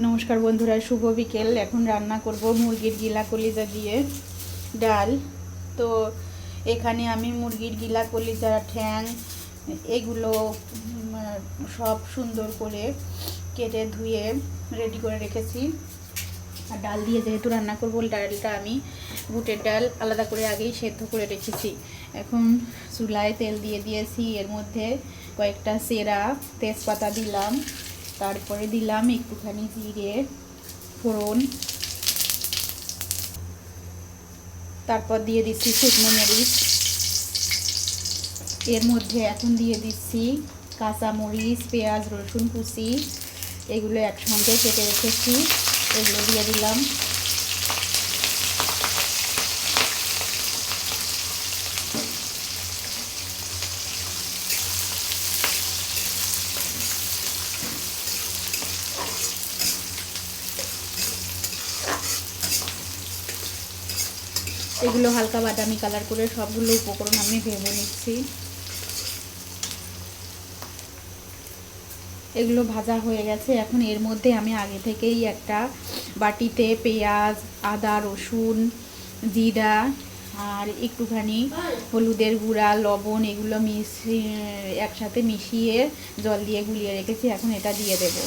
নমস্কার বন্ধুরা, শুভ বিকেল। এখন রান্না করব মুরগির গিলা কলিজা দিয়ে ডাল। তো এখানে আমি মুরগির গিলা কলিজা ঠ্যাং এগুলো সব সুন্দর করে কেটে ধুয়ে রেডি করে রেখেছি। আর ডাল দিয়ে যেহেতু রান্না করব, ডালটা আমি বুটের ডাল আলাদা করে আগেই সেদ্ধ করে রেখেছি। এখন চুলায় তেল দিয়ে দিয়েছি, এর মধ্যে কয়েকটা সেরা তেজপাতা দিলাম, তারপরে দিলাম একটুখানি জিরে ফোড়ন, তারপর দিয়ে দিচ্ছি শুকনো মরিচ, এর মধ্যে এখন দিয়ে দিচ্ছি কাঁচা মরিচ, পেঁয়াজ, রসুন কুচি, এগুলো একসঙ্গে কেটে রেখেছি, এগুলো দিয়ে দিলাম। এগুলো হালকা বাদামি কালার করে সবগুলো উপকরণ আমি ভেজে নিচ্ছি। এগুলো ভাজা হয়ে গেছে। এখন এর মধ্যে আমি আগে থেকেই একটা বাটিতে পেঁয়াজ, আদা, রসুন, জিরা আর একটুখানি হলুদের গুঁড়া, লবণ এগুলো একসাথে মিশিয়ে জল দিয়ে গুলিয়ে রেখেছি। এখন এটা দিয়ে দেব।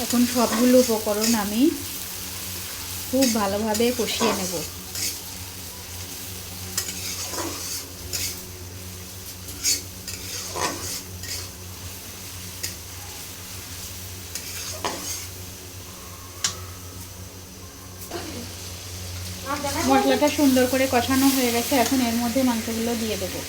এখন সবগুলো উপকরণ আমি খুব ভালোভাবে কষিয়ে নেব। মশলাটা সুন্দর করে কষানো হয়ে গেছে। এখন এর মধ্যে মাংসগুলো দিয়ে দেবো।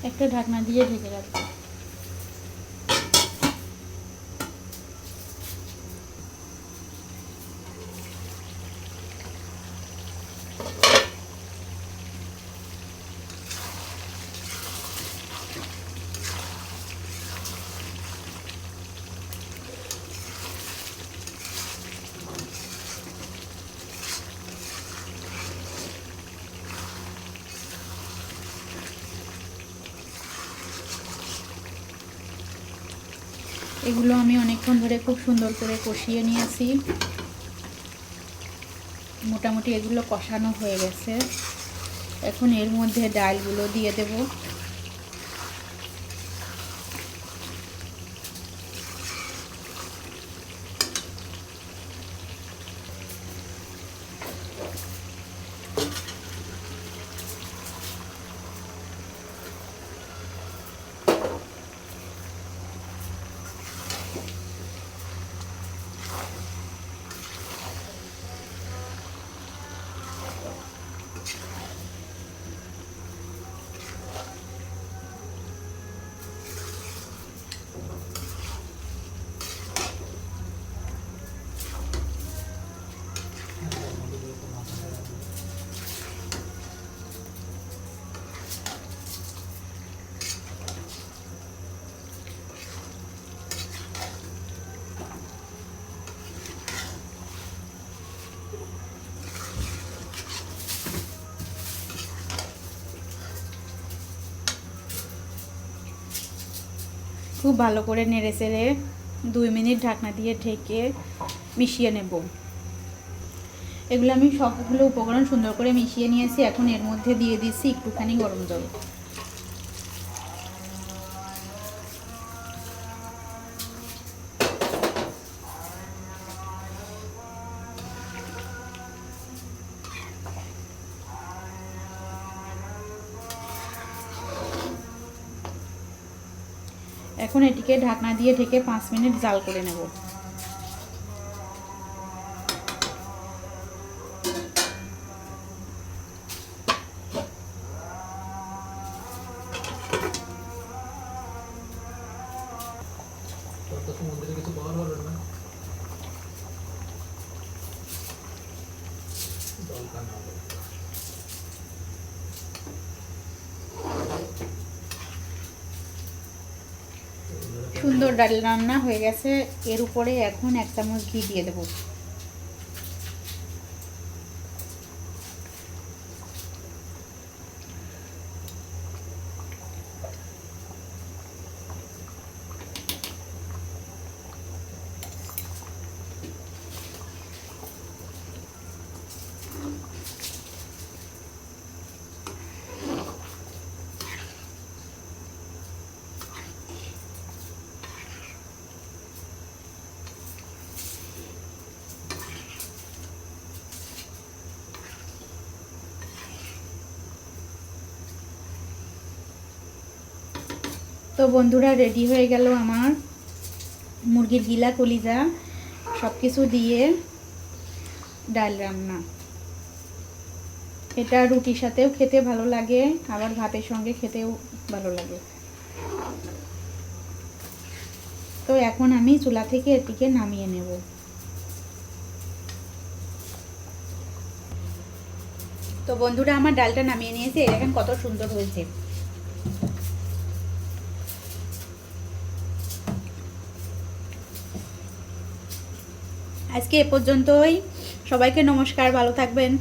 একটা ঢাকনা দিয়ে ঢেকে রাখবো। এগুলো আমি অনেকক্ষণ ধরে খুব সুন্দর করে কষিয়ে নিয়েছি। মোটামুটি এগুলো কষানো হয়ে গেছে। এখন এর মধ্যে ডালগুলো দিয়ে দেব। খুব ভালো করে নেড়ে চেড়ে 2 মিনিট ঢাকনা দিয়ে ঢেকে মিশিয়ে নেব। এগুলো আমি সবগুলো উপকরণ সুন্দর করে মিশিয়ে নিয়েছি। এখন এর মধ্যে দিয়ে দিচ্ছি একটুখানি গরম জল। এখন এটিকে ঢাকনা দিয়ে ঢেকে 5 মিনিট জাল করে নেব। সুন্দর ডাল রান্না হয়ে গেছে। এর উপরে এখন 1 চামচ ঘি দিয়ে দেবো। তো বন্ধুরা, রেডি হয়ে গেল আমার মুরগির গিলা কলিজা সব কিছু দিয়ে ডাল রান্না। এটা রুটির সাথেও খেতে ভালো লাগে, আবার ভাতের সঙ্গে খেতেও ভালো লাগে। তো এখন আমি চুলা থেকে এটিকে নামিয়ে নেব। তো বন্ধুরা, আমার ডালটা নামিয়ে নিয়েছে, দেখেন কত সুন্দর হয়েছে। আজকে এ পর্যন্তই। সবাইকে নমস্কার, ভালো থাকবেন।